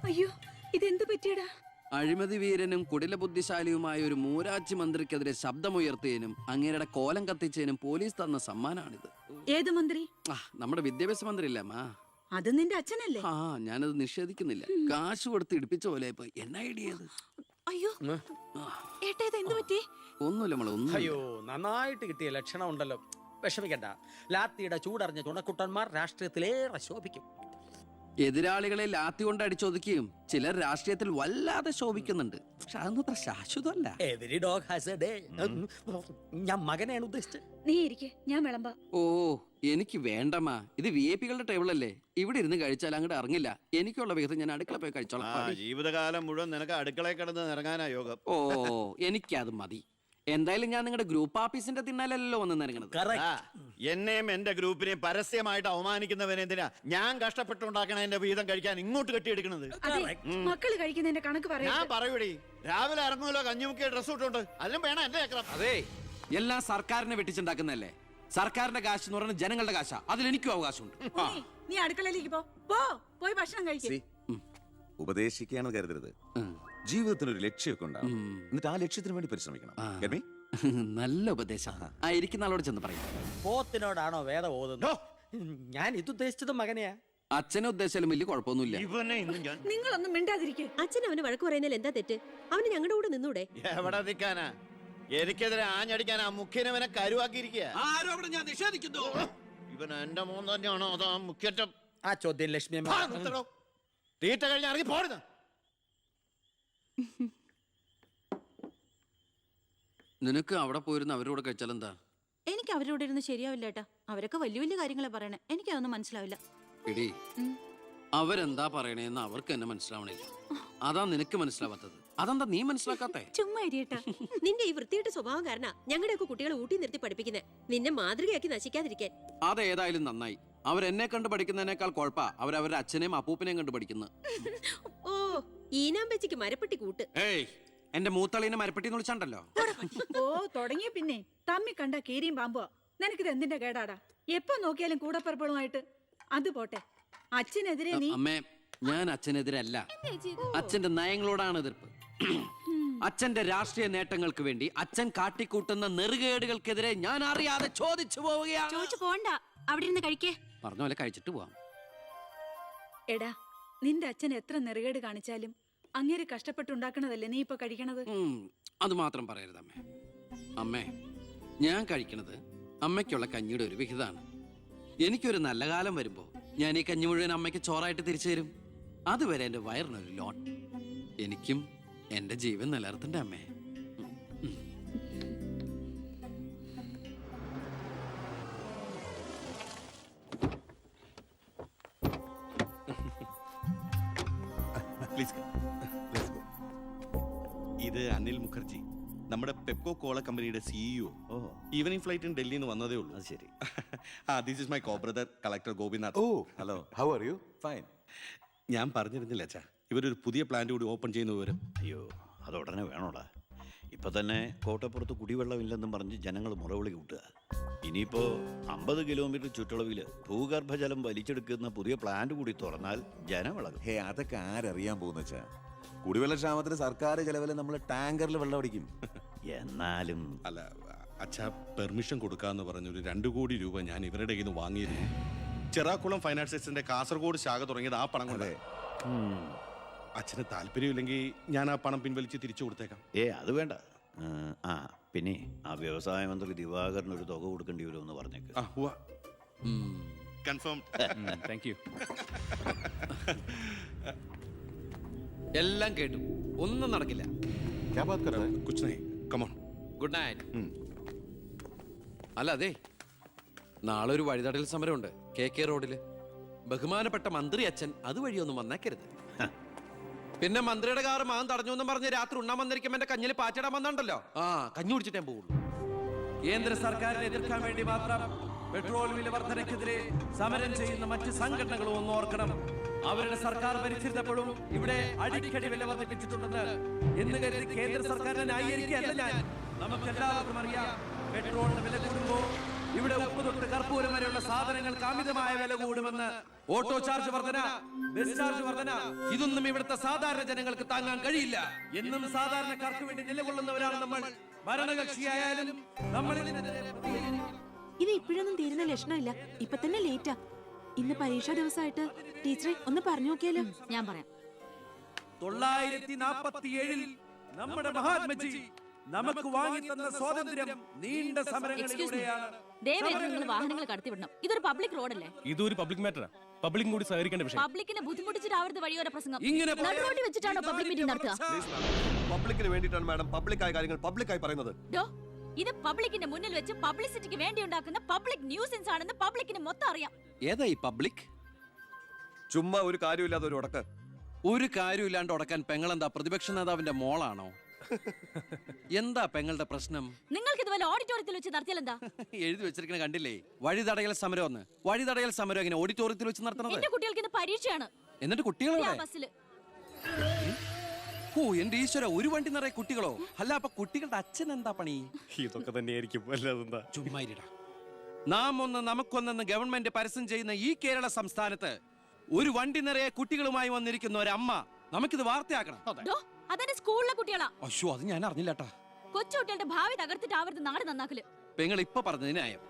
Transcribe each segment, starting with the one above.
അയ്യോ, ഇതെന്ത് പറ്റിയടാ? അഴിമതി വീരനും കുടില ബുദ്ധിശാലിയുമായ ഒരു മൂരാച്ചി മന്ത്രിക്കെതിരെ ശബ്ദമുയർത്തിയതിനും അങ്ങേരുടെ കോലം കത്തിച്ചതിനും പോലീസ് തന്ന സമ്മാനാണിത്. ഏത് മന്ത്രി? നമ്മുടെ വിദ്യാഭ്യാസ മന്ത്രി ഇല്ലേ അമ്മ? അത് നിന്റെ അച്ഛനല്ലേ? ഞാനത് നിഷേധിക്കുന്നില്ല. കാശ് കൊടുത്ത് ഇടിപ്പിച്ച പോലെ ഇപ്പൊ എന്ന ഐഡിയ? അയ്യോ ഏട്ടാ, ഇത് എന്ത് പറ്റി? ഒന്നുമില്ല മോളെ, ഒന്നും. അയ്യോ, നന്നായിട്ട് കിട്ടിയ ലക്ഷണം ഉണ്ടല്ലോ. വിഷമിക്കണ്ട, ലാത്തിയുടെ ചൂടറിഞ്ഞ തുണക്കുട്ടന്മാർ രാഷ്ട്രീയത്തിലേറെ ശോഭിക്കും. എതിരാളികളെ ലാത്തി കൊണ്ട് അടിച്ചൊതുക്കിയും ചിലർ രാഷ്ട്രീയത്തിൽ വല്ലാതെ ശോഭിക്കുന്നുണ്ട്. പക്ഷെ അതൊന്നും അത്ര ശാശ്വതമല്ല. Every dog has a day. ഞാൻ മകനെയാണ് ഉദ്ദേശിച്ചത്. നീ ഇരിക്കെ, ഞാൻ വിളമ്പാ. ഓ, എനിക്ക് വേണ്ടമ്മാ. ഇത് VIP കളുടെ ടേബിൾ അല്ലേ? ഇവിടെ ഇരുന്ന് കഴിച്ചാൽ അങ്ങോട്ട് ഇറങ്ങില്ല. എനിക്കുള്ള വിഹിതം ഞാൻ അടുക്കള പോയി കഴിച്ചോളാം. ജീവിതകാലം മുഴുവൻ നിനക്ക് അടുക്കളയിൽ കിടന്ന് ഇറങ്ങാനാ യോഗം. ഓ, എനിക്കത് മതി. എന്തായാലും ഞാൻ നിങ്ങളുടെ ഗ്രൂപ്പ് ഓഫീസിന്റെ തിന്നാലല്ലോ വന്ന് നിറങ്ങണത്. എന്നെയും എന്റെ ഗ്രൂപ്പിനെയും പരസ്യമായിട്ട് അവമാനിക്കുന്നവനെന്തിനാ ഞാൻ കഷ്ടപ്പെട്ടുണ്ടാക്കണ എന്റെ വീതം കഴിക്കാൻ ഇങ്ങോട്ട് കെട്ടിയെടുക്കണത്? മക്കള് കഴിക്കുന്നതിന്റെ കണക്ക് പറയാ. ഞാൻ പറയൂടി, രാവിലെ ഇറങ്ങുമല്ലോ കഞ്ഞിമുക്കിയ ഡ്രസ് ഇട്ടുണ്ട്, അതിലും വേണം എന്റെ ചക്രം. അതെ, എല്ലാം സർക്കാരിനെ വെട്ടിച്ചുണ്ടാക്കുന്നല്ലേ. സർക്കാരിന്റെ കാശ് എന്ന് പറയുന്നത് ജനങ്ങളുടെ കാശാ. അതിലെനിക്കും അവകാശമുണ്ട്. നീ അടുക്കളയിലേക്ക് പോയി ഭക്ഷണം കഴിക്കും. ഉപദേശിക്കാന്ന് കരുതരുത്. ജീവിതത്തിന് ഒരു ലക്ഷ്യമൊക്കെ ഉണ്ടാവും. എന്നിട്ട് ആ ലക്ഷ്യത്തിന് വേണ്ടി പരിശ്രമിക്കണം. നല്ല ഉപദേശം. ഇരിക്കുന്ന ആളോട് ചെന്ന് പറയും. പോത്തിനോടാണോ വേദം ഓതുന്നത്? ഞാൻ ഇതുദ്ദേശിച്ചത് മകനെയാ. അച്ഛനെ ഉദ്ദേശിച്ചാലും വലിയ കുഴപ്പമൊന്നുമില്ല. നിങ്ങളൊന്നും മിണ്ടാതിരിക്കെ. അച്ഛൻ അവന് വഴക്ക് പറയുന്നതിൽ എന്താ തെറ്റ്? അവന് ഞങ്ങളുടെ കൂടെ നിന്നൂടെ? എവിടെ നിൽക്കാനാ? എനിക്കെതിരെ ആഞ്ഞടിക്കാൻ ആ മുഖ്യനവനെ കരുവാക്കിയിരിക്കുക. ഞാൻ നിഷേധിക്കുന്നു. ഇവൻ എന്റെ മോൻ തന്നെയാണോ അതോ ആ മുഖ്യറ്റം? ആ ചോദ്യം ലക്ഷ്മി തീറ്റ കഴിഞ്ഞ് ഇറങ്ങി പോരുന്ന. നിനക്ക് അവിടെ പോയിരുന്ന അവരോട് കഴിച്ചാൽ എന്താ? എനിക്ക് അവരോട് ഇരുന്ന് ശരിയാവില്ല ഏട്ടാ. അവരൊക്കെ വലിയ വലിയ കാര്യങ്ങളെ പറയണേ. എനിക്ക് അതൊന്നും മനസ്സിലാവില്ല. എടി, അവരെന്താ പറയണേന്ന് അവർക്ക് എന്നെ മനസ്സിലാവണില്ല. അതാ നിനക്ക് മനസ്സിലാവാത്തത്. അതെന്താ നീ മനസ്സിലാക്കാത്തെ? ചുമ്മാ ഇരിയേട്ടാ. നിന്റെ ഈ വൃത്തിയുടെ സ്വഭാവം കാരണം ഞങ്ങളുടെയൊക്കെ കുട്ടികളെ ഊട്ടി നിർത്തി പഠിപ്പിക്കുന്നത്, നിന്നെ മാതൃകയാക്കി നശിക്കാതിരിക്കാൻ. അതേതായാലും നന്നായി. അവരെന്നെ കണ്ട് പഠിക്കുന്നതിനേക്കാൾ കുഴപ്പാ അവരവരുടെ അച്ഛനെയും അപ്പൂപ്പനെയും കണ്ട് പഠിക്കുന്നത്. ഓ, ഈനാമ്പച്ചിക്ക് മരപ്പെട്ടി കൂട്ട്. ഏയ്, എന്റെ മൂത്തളീനെ മരപ്പെട്ടി എന്ന് വിളിച്ചാണ്ടല്ലോ. ഓ, തുടങ്ങിയ പിന്നെ തമ്മി കണ്ട കീരിയും പാമ്പുവാ. നിനക്കിത് എന്തിന്റെ കേടാടാ? എപ്പോ നോക്കിയാലും കൂടപ്പറപ്പളുമായിട്ട്. അത് പോട്ടെ, അച്ഛനെതിരെ നീ. അമ്മേ, ഞാൻ അച്ഛനെതിരല്ല. അച്ഛന്റെ നയങ്ങളോടാണ് എതിർപ്പ്. അച്ഛന്റെ രാഷ്ട്രീയ നേട്ടങ്ങൾക്ക് വേണ്ടി അച്ഛൻ കാട്ടിക്കൂട്ടുന്ന നെറുകേടുകൾക്കെതിരെ ഞാൻ അറിയാതെ ചോദിച്ചു പോവുകയാണ്. ചോദിച്ചു പോണ്ട, അവിടെ ഇരുന്ന് കഴിക്കേ. പറഞ്ഞ പോലെ കഴിച്ചിട്ട് പോവാം. എടാ, നിന്റെ അച്ഛൻ എത്ര നെറുകേട് കാണിച്ചാലും അങ്ങേര് കഷ്ടപ്പെട്ടുണ്ടാക്കണതല്ലേ നീ ഇപ്പൊ കഴിക്കണത്. അത് മാത്രം പറയരുത് അമ്മേ. അമ്മേ, ഞാൻ കഴിക്കണത് അമ്മയ്ക്കുള്ള കഞ്ഞിയുടെ ഒരു വിഹിതമാണ്. എനിക്കൊരു നല്ല കാലം വരുമ്പോ ഞാൻ ഈ കഞ്ഞി മുഴുവൻ അമ്മയ്ക്ക് ചോറായിട്ട് തിരിച്ചു തരും. അതുവരെ എന്റെ വയറിനൊരു ലോൺ. എനിക്കും എന്റെ ജീവൻ നിലനിർത്തണ്ടേ അമ്മേ? ഇത് അനിൽ മുഖർജി, നമ്മുടെ പെപ്കോ കോള കമ്പനിയുടെ CEO. ഈവനിങ് ഫ്ലൈറ്റിന് ഡൽഹിയിൽ നിന്ന് വന്നതേ ഉള്ളൂ. ശരി. This is my co brother collector Gopinath. Oh, hello. How are you? Fine. ഞാൻ പറഞ്ഞിരുന്നില്ല അച്ഛാ, ഇവരൊരു പുതിയ പ്ലാന്റ് കൂടി ഓപ്പൺ ചെയ്യുന്ന വിവരം. അയ്യോ, അതുടനെ വേണോടാ. ഇപ്പൊ തന്നെ കോട്ടപ്പുറത്ത് കുടിവെള്ളമില്ലെന്നും പറഞ്ഞ് ജനങ്ങൾ മുറവിളി കൂട്ടുക. ഇനിയിപ്പോ 50 കിലോമീറ്റർ ചുറ്റളവില് ഭൂഗർഭജലം വലിച്ചെടുക്കുന്ന പുതിയ പ്ലാന്റ് കൂടി തുറന്നാൽ ജനമിളകും. ഹേ, അതൊക്കെ ആരറിയാൻ പോകുന്ന വെച്ചാ? കുടിവെള്ള ക്ഷാമത്തിന് സർക്കാർ ചെലവില് നമ്മൾ ടാങ്കറിൽ വെള്ളം അടിക്കും. എന്നാലും അല്ല അച്ഛാ, പെർമിഷൻ കൊടുക്കാന്ന് പറഞ്ഞൊരു 2 കോടി രൂപ ഞാൻ ഇവരുടെ കയ്യിൽ നിന്ന് വാങ്ങിയിരുന്നു. ചെറാക്കുളം ഫൈനാൻസേഴ്സിന്റെ കാസർഗോഡ് ശാഖ തുടങ്ങിയത് ആ പണം കൊണ്ട്. അച്ഛന് താല്പര്യമില്ലെങ്കിൽ ഞാൻ ആ പണം പിൻവലിച്ച് തിരിച്ചു കൊടുത്തേക്കാം. അത് വേണ്ട. പിന്നെ ആ വ്യവസായ മന്ത്രി ദിവാകരന് ഒരു തുക കൊടുക്കേണ്ടി വരുമെന്ന് പറഞ്ഞേക്ക്. കൺഫേം. Thank you. എല്ലാം കേട്ടു, ഒന്നും നടക്കില്ല. Good night. അല്ല, അതെ, നാളെ ഒരു വഴിതടൽ സമരമുണ്ട് KK റോഡില്. ബഹുമാനപ്പെട്ട മന്ത്രി അച്ഛൻ അതുവഴിയൊന്നും വന്നേക്കരുത്. പിന്നെ മന്ത്രിയുടെ കാറ് മാൻ തടഞ്ഞു എന്നും പറഞ്ഞ് രാത്രി ഉണ്ണാൻ വന്നിരിക്കുമ്പോ എന്റെ കഞ്ഞിൽ പാറ്റിടാൻ വന്നിട്ടുണ്ടല്ലോ. കഞ്ഞി കുടിച്ചിട്ടേ പോകുള്ളൂ. കേന്ദ്ര സർക്കാരിനെ എതിർക്കാൻ വേണ്ടി മാത്രം പെട്രോൾ വില വർധനയ്ക്കെതിരെ സമരം ചെയ്യുന്ന മറ്റ് സംഘടനകളും ഒന്ന് ഓർക്കണം. അവരുടെ സർക്കാർ ഭരിച്ചിരുന്നപ്പോഴും ഇവിടെ അടിക്കടി വില വർദ്ധിപ്പിച്ചിട്ടുണ്ടെന്ന് എന്ന് കരുതി കേന്ദ്ര സർക്കാരിനെ ന്യായീകരിക്കുകയല്ല ഞാൻ. നമുക്ക് എല്ലാവർക്കും അറിയാം, പെട്രോളിന് വില കൂടുമ്പോ ഇവിടെ ഉപ്പ് തൊട്ട് കർപ്പൂരം വരെയുള്ള സാധനങ്ങൾക്ക് അമിതമായ വില കൂടുമെന്ന് ഓട്ടോ ചാർജ് വർധന, ബസ് ചാർജ് വർധന, ഇതൊന്നും ഇവിടുത്തെ സാധാരണ ജനങ്ങൾക്ക് താങ്ങാൻ കഴിയില്ല. എന്നും സാധാരണക്കാർക്ക് വേണ്ടി നിലകൊള്ളുന്നവരാണ് നമ്മൾ. ഭരണകക്ഷിയായാലും നമ്മൾ ഇതിനെതിരെ പ്രതികരിക്കണം. ഇത് ഇപ്പോഴൊന്നും തീരുന്ന ലക്ഷണമില്ല. ഇപ്പൊ തന്നെ ലേറ്റാ. ഇന്ന് പരീക്ഷാ ദിവസമായിട്ട് ടീച്ചറെ ഒന്ന് പറഞ്ഞു നോക്കിയാലോ? ഞാൻ പറയാം. 947 നമ്മുടെ മഹാത്മജി നമുക്ക് വാങ്ങിത്തന്ന സ്വാതന്ത്ര്യം നീണ്ട സമരങ്ങളിലൂടെയാണ്. ദയവായി നിങ്ങൾ വാഹനങ്ങൾ കടത്തിവിടണം. ഇതൊരു പബ്ലിക് റോഡല്ലേ? ഇതൊരു പബ്ലിക് മാറ്ററാ. പബ്ലിക്കും കൂടി സഹകരിക്കേണ്ട വിഷയം. പബ്ലിക്കിനെ ബുദ്ധിമുട്ടിച്ചിട്ടാവരുത് വഴിയോര പ്രസംഗം. ഇങ്ങനെ റോഡിൽ വെച്ചിട്ടാണോ പബ്ലിക് മീറ്റിംഗ് നടത്തുക? പബ്ലിക്കിന് വേണ്ടിയിട്ടാണ് മാഡം പബ്ലിക്കായ കാര്യങ്ങൾ പബ്ലിക്കായി പറയുന്നത്. ഇത് പബ്ലിക്കിന്റെ മുന്നിൽ വെച്ച് പബ്ലിസിറ്റിക്ക് വേണ്ടി ഉണ്ടാക്കുന്ന പബ്ലിക് ന്യൂസൻസ് ആണെന്ന് പബ്ലിക്കിന് മൊത്തം അറിയാം. ഏതാ ഈ പബ്ലിക്? ചുമ്മാ ഒരു കാര്യമില്ലാതെ ഒരു ഉടക്ക്. ഒരു കാര്യമില്ലാണ്ട് ഉടക്കാൻ പെങ്ങളെന്താ പ്രതിപക്ഷ നേതാവിന്റെ മോളാണോ? എന്താ പെങ്ങളുടെ പ്രശ്നം? നിങ്ങൾക്ക് ഇതുപോലെ ഓഡിറ്റോറിയത്തിൽ വെച്ച് നടത്തിയാൽ എന്താ? എഴുതി വെച്ചിരിക്കണ കണ്ടില്ലേ? വഴിതടയൽ സമരം ഒന്ന്. വഴിതടയൽ സമരം എങ്ങനെ ഓഡിറ്റോറിയത്തിൽ വെച്ച് നടത്തണത്? എന്റെ കുട്ടികൾക്ക് ഇന്ന് പരീക്ഷയാണ്. എന്നിട്ട് കുട്ടികളെ ബസ്സിൽ. ഓ എന്റെ ഈശ്വര, ഒരു വണ്ടി നിറയെ കുട്ടികളോ? അല്ല അപ്പൊ കുട്ടികളുടെ അച്ഛൻ എന്താ പണി? ഇതൊക്കെ തന്നെയായിരിക്കും. അല്ലാതെന്താ? ചുമ്മാരിടാ. നാം ഒന്ന് നമുക്കൊന്നെന്ന് ഗവൺമെന്റ് പരസ്യം ചെയ്യുന്ന ഈ കേരള സംസ്ഥാനത്ത് ഒരു വണ്ടി നിറയെ കുട്ടികളുമായി വന്നിരിക്കുന്ന ഒരമ്മ നമുക്കിത് വാർത്തയാക്കണം. അതെന്റെ സ്കൂളിലെ കുട്ടികളാ. അയ്യോ, അത് ഞാൻ അറിഞ്ഞില്ലട്ടാ. കൊച്ചുകുട്ടികളുടെ ഭാവി തകർത്തിട്ടാവരുത് നാട് നന്നാക്കല്. പെങ്ങൾ ഇപ്പൊ പറഞ്ഞ ന്യായം.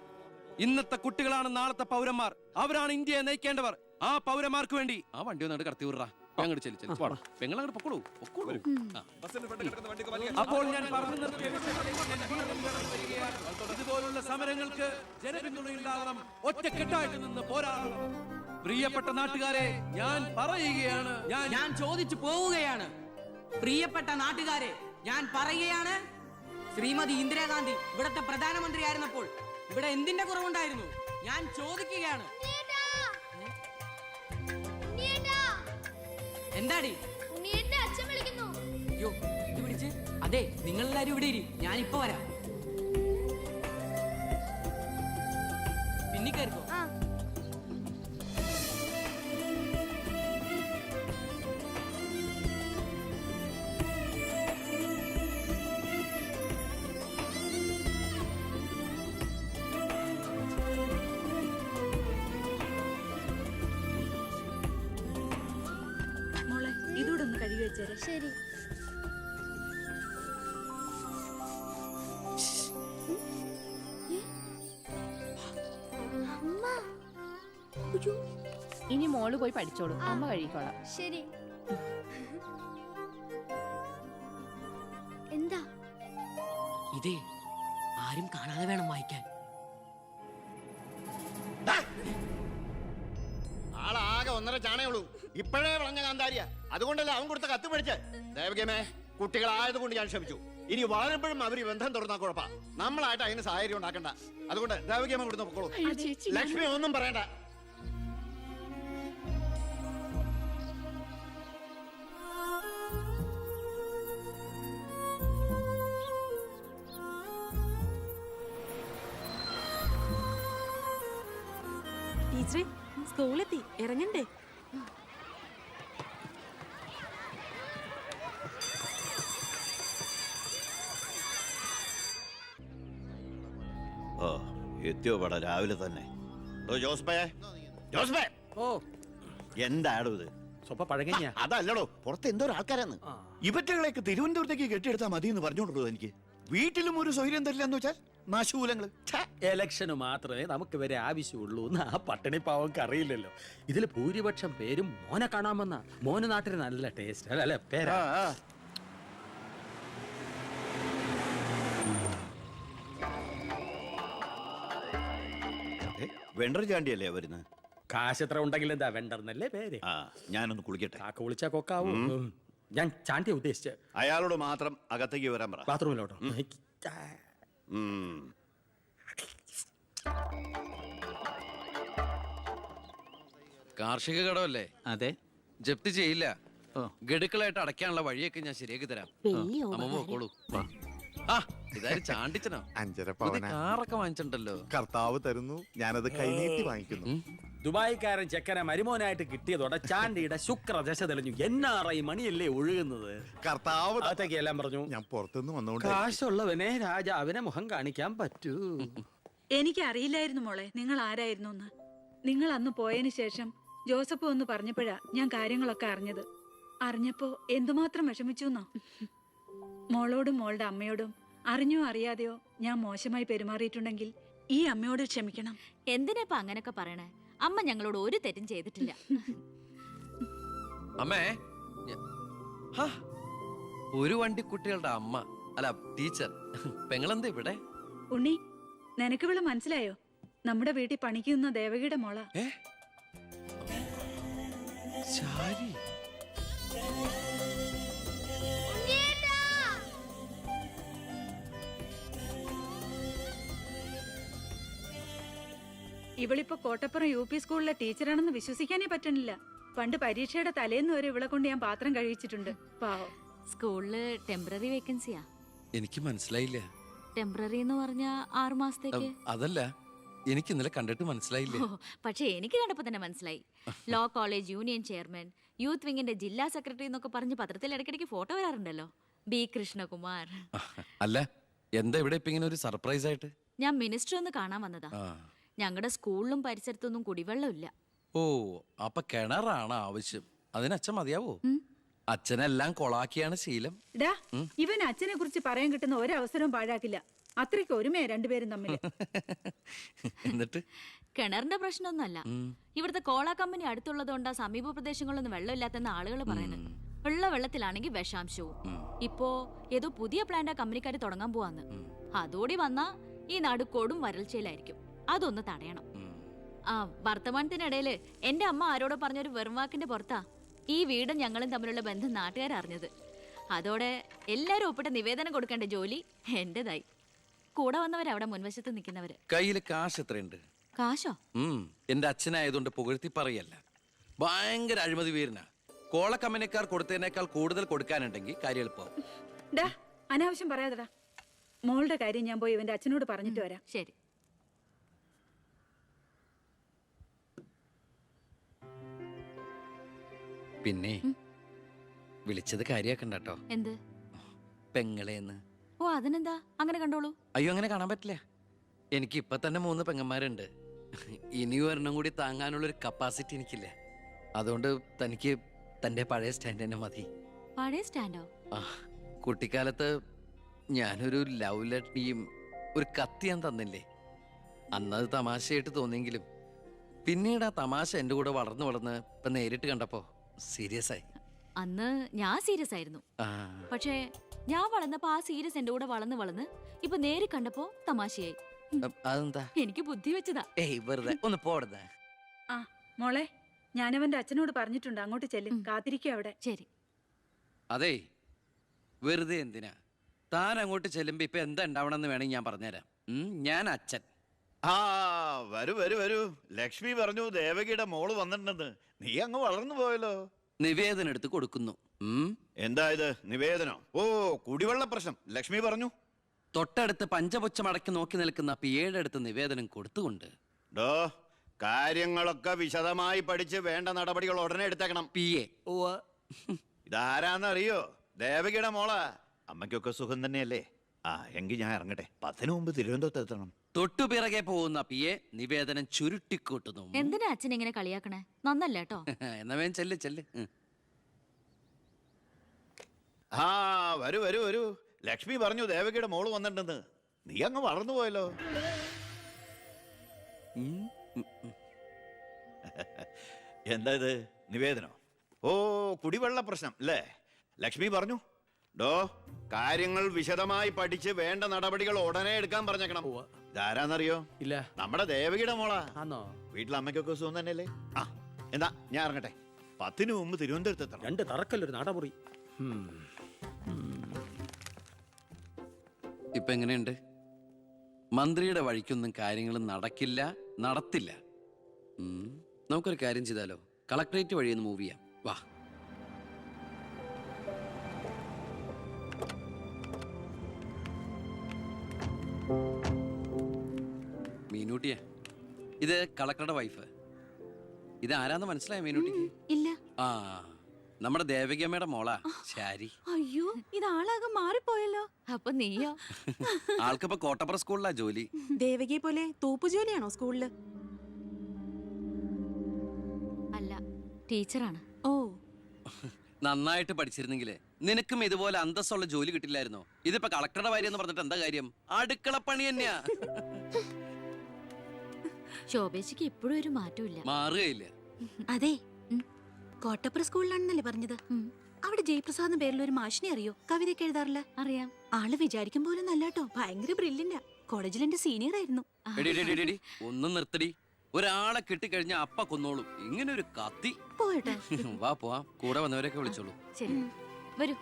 ഇന്നത്തെ കുട്ടികളാണ് നാളത്തെ പൗരന്മാർ. അവരാണ് ഇന്ത്യയെ നയിക്കേണ്ടവർ. ആ പൗരന്മാർക്ക് വേണ്ടി ആ വണ്ടി ഒന്നാണ്ട് കടത്തി വിടറാ. ഞങ്ങൾ പെങ്ങൾ അങ്ങോട്ട് പൊക്കോളൂ. അപ്പോൾ ഞാൻ പറഞ്ഞു നിർത്തിയ ഇതുപോലുള്ള സമരങ്ങൾക്ക് ജനപിന്തുണയുണ്ടാകണം. ഒറ്റക്കെട്ടായിട്ട് നിന്ന് പോരാടണം. പ്രിയപ്പെട്ട നാട്ടുകാരെ, ഞാൻ പറയുകയാണ്, ഞാൻ ചോദിച്ചു പോവുകയാണ്. പ്രിയപ്പെട്ട നാട്ടുകാരെ, ഞാൻ പറയുകയാണ്, ശ്രീമതി ഇന്ദിരാഗാന്ധി ഇവിടത്തെ പ്രധാനമന്ത്രിയായിരുന്നപ്പോൾ ഇവിടെ എന്തിന്റെ കുറവുണ്ടായിരുന്നു? ഞാൻ ചോദിക്കുകയാണ്. എന്താടി? അയ്യോ, ഇത് പിടിച്ച്. അതെ, നിങ്ങളെല്ലാരും ഇവിടെ ഇരി, ഞാൻ ഇപ്പൊ വരാം. പിന്നിക്കായിരിക്കോ? മോളെ ഇതൂടെ ഒന്ന് കഴുകി വെച്ചേരെ. ശരി. ഇനി മോള് പോയി പഠിച്ചോളൂ, അമ്മ കഴിക്കോളാം. ശരി. എന്താ? ഇതേ ആരും കാണാതെ വേണം വായിക്കാൻ. ആളാകെ 1.5 ചാണേ ഉള്ളൂ. ഇപ്പോഴേ പറഞ്ഞ കാന്താരിയ. അതുകൊണ്ടല്ലേ അവൻ കൊടുത്ത കത്ത് പഠിച്ച്. ദേവകമേ, കുട്ടികളായതുകൊണ്ട് ഞാൻ ക്ഷമിച്ചു. ഇനി വളരുമ്പോഴും അവർ ബന്ധം തുറന്നാ കുഴപ്പാ. നമ്മളായിട്ട് അതിന് സാഹചര്യം ഉണ്ടാക്കണ്ട. അതുകൊണ്ട് ദേവകമ കൊടുത്ത് പൊക്കോളൂ. ലക്ഷ്മി ഒന്നും പറയണ്ട. ടീച്ചറെ, സ്കൂളെത്തി, ഇറങ്ങണ്ടേ? ഓ എത്തിയോ പട രാവിലെ തന്നെ. ജോസ്ബേ, ജോസ്ബേ, ഓ എന്താടോ ഇത്? സ്വപ്പ പഴകഞ്ഞ. അതല്ലടോ, പുറത്ത് എന്തോ ആൾക്കാരാന്ന്. ഇവറ്റകളെയൊക്കെ തിരുവനന്തപുരത്തേക്ക് കെട്ടിയെടുത്താൽ മതി എന്ന് പറഞ്ഞോണ്ടോ എനിക്ക്. വീട്ടിലും ഒരു സൗകര്യം തരില്ല എന്ന് വെച്ചാൽ നാശൂലങ്ങള്. എലക്ഷന് മാത്രമേ നമുക്ക് വരെ ആവശ്യമുള്ളൂ എന്ന് ആ പട്ടിണി പാവങ്ങൾക്ക് അറിയില്ലല്ലോ. ഇതിൽ ഭൂരിപക്ഷം പേരും മോനെ കാണാമെന്ന. മോന് നാട്ടിൽ നല്ല ടേസ്റ്റ് അല്ലെ പേരാ. വെണ്ടർ ചാണ്ടിയല്ലേ വരുന്നത്? കാശ് എത്ര ഉണ്ടെങ്കിൽ എന്താ വെണ്ടർന്നല്ലേ പേര്. ആ, ഞാനൊന്ന് കുളിക്കട്ടെ. കാക്ക വിളിച്ചാ കൊക്കാവും. ഞാൻ ചാണ്ടിയ ഉദ്ദേശിച്ച. അയാളോട് മാത്രം അകത്തേക്ക് വരാൻ പറ. ബാത്റൂമിലോട്ടോ. കാർഷിക കടമല്ലേ? അതെ. ജപ്തി ചെയ്യില്ല. ഗഡുക്കളായിട്ട് അടയ്ക്കാനുള്ള വഴിയൊക്കെ ഞാൻ ശരിയാക്കി തരാം. അമ്മ പോക്കോളൂ. ആ, ഇതായാലും ചാണ്ടിച്ചനോ? 5.5 പുതിയ കാറൊക്കെ വാങ്ങിച്ചിട്ടുണ്ടല്ലോ. കർത്താവ് തരുന്നു, ഞാനത് കൈനീട്ടി വാങ്ങിക്കുന്നു. ദുബായിക്കാരൻ ചെക്കനെ മരുമോനായിട്ട് കിട്ടിയതോടെ ചാണ്ടിയുടെ ശുക്രദശ തെളിഞ്ഞു. NRI മണിയല്ലേ ഒഴുകുന്നത്. കർത്താവ് അകത്തേക്ക് എല്ലാം പറഞ്ഞു. ഞാൻ പുറത്തുനിന്ന് വന്നോണ്ട് കാശുള്ളവനെ രാജാവിനെ മുഖം കാണിക്കാൻ പറ്റൂ. എനിക്ക് അറിയില്ലായിരുന്നു മോളെ നിങ്ങൾ ആരായിരുന്നു എന്ന്. നിങ്ങൾ അന്ന് പോയതിനു ശേഷം ജോസഫ് ഒന്ന് പറഞ്ഞപ്പോഴാ ഞാൻ കാര്യങ്ങളൊക്കെ അറിഞ്ഞത്. അറിഞ്ഞപ്പോ എന്തുമാത്രം വിഷമിച്ചു എന്നോ. മോളോടും മോളുടെ അമ്മയോടും അറിഞ്ഞോ അറിയാതെയോ ഞാൻ മോശമായി പെരുമാറിയിട്ടുണ്ടെങ്കിൽ ഈ അമ്മയോട് ക്ഷമിക്കണം. എന്തിനാ അങ്ങനൊക്കെ പറയണേ? അമ്മ ഞങ്ങളോട് ഒരു തെറ്റും ചെയ്തിട്ടില്ല. അമ്മേ ഹാ, ഒരു വണ്ടി കുട്ടികളുടെ അമ്മ അല്ല ടീച്ചർ പെങ്ങളെന്താ ഇവിടെ? ഉണ്ണി, നിനക്ക് ഇവിടെ മനസ്സിലായോ? നമ്മുടെ വീട്ടിൽ പണിക്ക് നിന്ന ദേവകിയുടെ മോള. ശാരി. ഇവളിപ്പോ കോട്ടപ്പുറം UP സ്കൂളിലെ ടീച്ചറാണെന്ന് വിശ്വസിക്കാനേ പറ്റണില്ല. പണ്ട് പരീക്ഷയുടെ തലേന്ന് വരെ ഇവളെ കൊണ്ട് ഞാൻ പാത്രം കഴിച്ചിട്ടുണ്ട്. പാവം. സ്കൂളില് ടെമ്പററി വേക്കൻസിയാ. എനിക്ക് മനസ്സിലായില്ല. ടെമ്പററി എന്ന് പറഞ്ഞ 6 മാസത്തേക്ക്. അതല്ല, എനിക്ക് ഇന്നലെ കണ്ടിട്ട് മനസ്സിലായില്ല. പക്ഷെ എനിക്ക് കണ്ടപ്പോ തന്നെ മനസ്സിലായി. Law college union chairman, youth വിങ്ങിന്റെ ജില്ലാ സെക്രട്ടറി എന്നൊക്കെ പറഞ്ഞ് പത്രത്തിൽ ഇടയ്ക്കിടയ്ക്ക് ഫോട്ടോ വരാറുണ്ടല്ലോ. B. കൃഷ്ണകുമാർ. അല്ല, എന്താ ഇവിടെ ഇപ്പൊ ഇങ്ങനെ ഒരു സർപ്രൈസ് ആയിട്ട്? ഞാൻ മിനിസ്റ്റർ ഒന്ന് കാണാൻ വന്നതാ. ഞങ്ങളുടെ സ്കൂളിലും പരിസരത്തൊന്നും കുടിവെള്ളമില്ല. ഓ, അപ്പൊ കിണറാണ് ആവശ്യം. അതിന് അച്ഛൻ മതിയാവോ? അച്ഛനെല്ലാം കൊളാക്കിയാണ് ശീലം. ഡാ, ഇവൻ അച്ഛനെ കുറിച്ച് പറയാൻ കിട്ടുന്ന ഒരവസരവും പാഴാക്കില്ല. അത്രയ്ക്ക് ഒരുമയാ രണ്ടുപേരും തമ്മിൽ. എന്നിട്ട് കിണറിന്റെ പ്രശ്നമൊന്നുമല്ല. ഇവിടുത്തെ കോള കമ്പനി അടുത്തുള്ളതുകൊണ്ടാ സമീപ പ്രദേശങ്ങളിലൊന്നും വെള്ളമില്ലാത്തെന്ന് ആളുകൾ പറയുന്നത്. ഉള്ള വെള്ളത്തിലാണെങ്കിൽ വിഷാംശവും. ഇപ്പോ ഏതോ പുതിയ പ്ലാന്റാ കമ്പനിക്കാര് തുടങ്ങാൻ പോവാന്ന്. അതോടി വന്നാ ഈ നാട് കൊടും വരൾച്ചയിലായിരിക്കും. അതൊന്ന് തടയണം. വർത്തമാനത്തിനിടയില് എന്റെ അമ്മ ആരോടോ പറഞ്ഞൊരു വെറുവാക്കിന്റെ പുറത്താ ഈ വീടും ഞങ്ങളും തമ്മിലുള്ള ബന്ധം നാട്ടുകാരറിഞ്ഞത്. അതോടെ എല്ലാരും ഒപ്പിട്ട് നിവേദനം കൊടുക്കേണ്ട ജോലി എന്റേതായി. കൂടെ വന്നവരവിടെ മുൻവശത്ത് നിൽക്കുന്നവര്. കയ്യില് കാശ് എത്രയുണ്ട്? കാശോ? എന്റെ അച്ഛനായതുകൊണ്ട് പുകഴ്ത്തി പറയല്ല. ഭയങ്കര അഴിമതി വീരനാ. കോള കമ്പനിക്കാർ കൊടുത്തതിനേക്കാൾ കൂടുതൽ കൊടുക്കാനുണ്ടെങ്കിൽ കാര്യം എളുപ്പമാവും. ഡാ, അനാവശ്യം പറയാതെടാ. മോളുടെ കാര്യം ഞാൻ പോയി ഇവന്റെ അച്ഛനോട് പറഞ്ഞിട്ട് വരാം. ശരി. പിന്നെ വിളിച്ചത് കാര്യാക്കണ്ട കേട്ടോ. എന്ത്? പെങ്ങളേന്ന്. ഓ, അതിനെന്താ? അങ്ങനെ കണ്ടോളൂ. അയ്യോ, അങ്ങനെ കാണാൻ പറ്റില്ല. എനിക്ക് ഇപ്പൊ തന്നെ 3 പെങ്ങന്മാരുണ്ട്. ഇനി ഒരെണ്ണം കൂടി താങ്ങാനുള്ളൊരു കപ്പാസിറ്റി എനിക്കില്ല. അതുകൊണ്ട് തനിക്ക് തന്റെ പഴയ സ്റ്റാൻഡ് തന്നെ മതി. പഴയ സ്റ്റാൻഡോ? കുട്ടിക്കാലത്ത് ഞാനൊരു ലവ് ലെറ്ററിയും ഒരു കത്തി ഞാൻ തന്നില്ലേ. അന്നത് തമാശയായിട്ട് തോന്നിയെങ്കിലും പിന്നീട് ആ തമാശ എന്റെ കൂടെ വളർന്ന് വളർന്ന് ഇപ്പൊ നേരിട്ട് കണ്ടപ്പോ സീരിയസ് ആയി. അന്ന് ഞാൻ സീരിയസ് ആയിരുന്നു. പക്ഷേ ഞാൻ വളർന്നപ്പോ ആ സീരിയസ് എന്റെ കൂടെ വളർന്ന് വളർന്ന് ഇപ്പൊ നേരി കണ്ടപ്പോ തമാശയായി. അതെന്താ? എനിക്ക് ബുദ്ധി വെച്ചതാ. ഏയ്, വെറുതെ ഒന്ന് പോടുന്നേ. മോളെ, ഞാനവന്റെ അച്ഛനോട് പറഞ്ഞിട്ടുണ്ട്. അങ്ങോട്ട് ചെല്ലും. കാത്തിരിക്കും അവിടെ. ശരി. അതെ, വെറുതെ എന്തിനാ? താൻ അങ്ങോട്ട് ചെല്ലുമ്പോ ഇപ്പൊ എന്താ ഉണ്ടാവണമെന്ന് വേണമെങ്കിൽ ഞാൻ പറഞ്ഞുതരാം. ഞാൻ അച്ഛൻ. വരൂ വരൂ വരൂ. ലക്ഷ്മി പറഞ്ഞു ദേവകിയുടെ മോള് വന്നിട്ടുണ്ടെന്ന്. നീ അങ്ങ് വളർന്നു പോയല്ലോ. നിവേദനം എടുത്ത് കൊടുക്കുന്നു. എന്താ ഇത് നിവേദനം? ഓ, കുടിവെള്ള പ്രശ്നം ലക്ഷ്മി പറഞ്ഞു. തൊട്ടടുത്ത് പഞ്ചപുച്ഛമടക്കി നോക്കി നിൽക്കുന്ന പിയുടെ അടുത്ത് നിവേദനം കൊടുത്തുകൊണ്ട് കാര്യങ്ങളൊക്കെ വിശദമായി പഠിച്ച് വേണ്ട നടപടികൾ ഉടനെ എടുത്തേക്കണം. പിയെ. ഇതാരാന്നറിയോ? ദേവകിയുടെ മോളാ. അമ്മയ്ക്കൊക്കെ സുഖം തന്നെയല്ലേ? എങ്കിൽ ഞാൻ ഇറങ്ങട്ടെ. 10 മുമ്പ് തിരുവനന്തപുരത്ത് എത്തണം. തൊട്ടുപിറകെ പോകുന്ന പിയെ നിവേദനം ചുരുട്ടിക്കൂട്ടുന്നു. എന്തിനാ അച്ഛൻ ഇങ്ങനെ കളിയാക്കണേ? നന്നല്ല കേട്ടോ. എന്നാ വേഗം ചെല്ല് ചെല്ല്. വരൂ വരൂ വരൂ. ലക്ഷ്മി പറഞ്ഞു ദേവകിയുടെ മോള് വന്നിട്ടുണ്ടെന്ന്. നീ അങ്ങ് വളർന്നു പോയല്ലോ. എന്താ ഇത്? നിവേദനോ? ഓ, കുടിവെള്ള പ്രശ്നം അല്ലേ? ലക്ഷ്മി പറഞ്ഞു കാര്യങ്ങൾ വിശദമായി പഠിച്ച് വേണ്ട നടപടികൾ ഉടനെ എടുക്കാൻ പറഞ്ഞേക്കണം. ഇതാരാന്നറിയോ? ഇല്ല. നമ്മുടെ ദേവകിയുടെ മോളാ. ആണോ? വീട്ടിൽ അമ്മയ്ക്കൊക്കെ സുഖം തന്നെയല്ലേ? എന്താ ഞാൻ ഇറങ്ങട്ടെ. 10 മുമ്പ് തിരുവനന്തപുരത്ത് എത്തണം. 2 തറക്കല്ലൊരു നാടമുറി. ഇപ്പൊ എങ്ങനെയുണ്ട്? മന്ത്രിയുടെ വഴിക്കൊന്നും കാര്യങ്ങൾ നടക്കില്ല, നടത്തില്ല. നമുക്കൊരു കാര്യം ചെയ്താലോ? കളക്ടറേറ്റ് വഴി ഒന്ന് മൂവ് ചെയ്യാം. വാ. മീനൂട്ടിയെ, ഇത് കളക്ടറുടെ വൈഫ്. ഇത് ആരാന്ന് മനസ്സിലായോ മീനൂട്ടിക്ക്? ഇല്ല. നമ്മുടെ ദേവകിയമ്മയുടെ മോളാ ശാരി. അയ്യോ ഇത് ആളാകെ മാറിപ്പോയല്ലോ. അപ്പൊ നീയോ? ആൾക്കിപ്പോ കോട്ടപ്പുറ സ്കൂളിലാ ജോലി. ദേവകിയെ പോലെ തൂപ്പുജോലിയാണോ സ്കൂളില്? അല്ല, ടീച്ചറാണ്. ഓ നന്നായിട്ട് പഠിച്ചിരുന്നെങ്കിലേ നിനക്കും ഇതുപോലെ അന്തസ്സുള്ള ജോലി കിട്ടില്ലായിരുന്നോ? ഇതിപ്പോ കളക്ടറുടെ ഭാര്യ എന്ന് പറഞ്ഞിട്ട് എന്താ കാര്യം? അടുക്കളപ്പണി തന്നെയാ. ശോഭേച്ചിക്ക് ഇപ്പോഴും ഒരു മാറ്റമില്ല. മാറുകയില്ല. അതെ, കോട്ടപ്പുറ സ്കൂളിലാണെന്നല്ലേ പറഞ്ഞത്? അവിടെ ജയപ്രസാദ് പേരിൽ ഒരു മാഷിനെ അറിയോ? കവിതയൊക്കെ എഴുതാറില്ല. അറിയാം. ആള് വിചാരിക്കും പോലെ നല്ലാട്ടോ, ഭയങ്കര ബ്രില്യന്റാ. കോളേജിൽ എന്റെ സീനിയർ ആയിരുന്നു. എടി, എടി, എടി, എടി, ഒന്നും നിർത്തടി. ഒരാളെ കിട്ടിക്കഴിഞ്ഞ അപ്പ കൊന്നോളും. ഇങ്ങനെ ഒരു കത്തി. പോയട്ടെ. വാ പോവാം. കൂടെ വന്നവരൊക്കെ വിളിച്ചോളൂ. ശരി, വരൂ.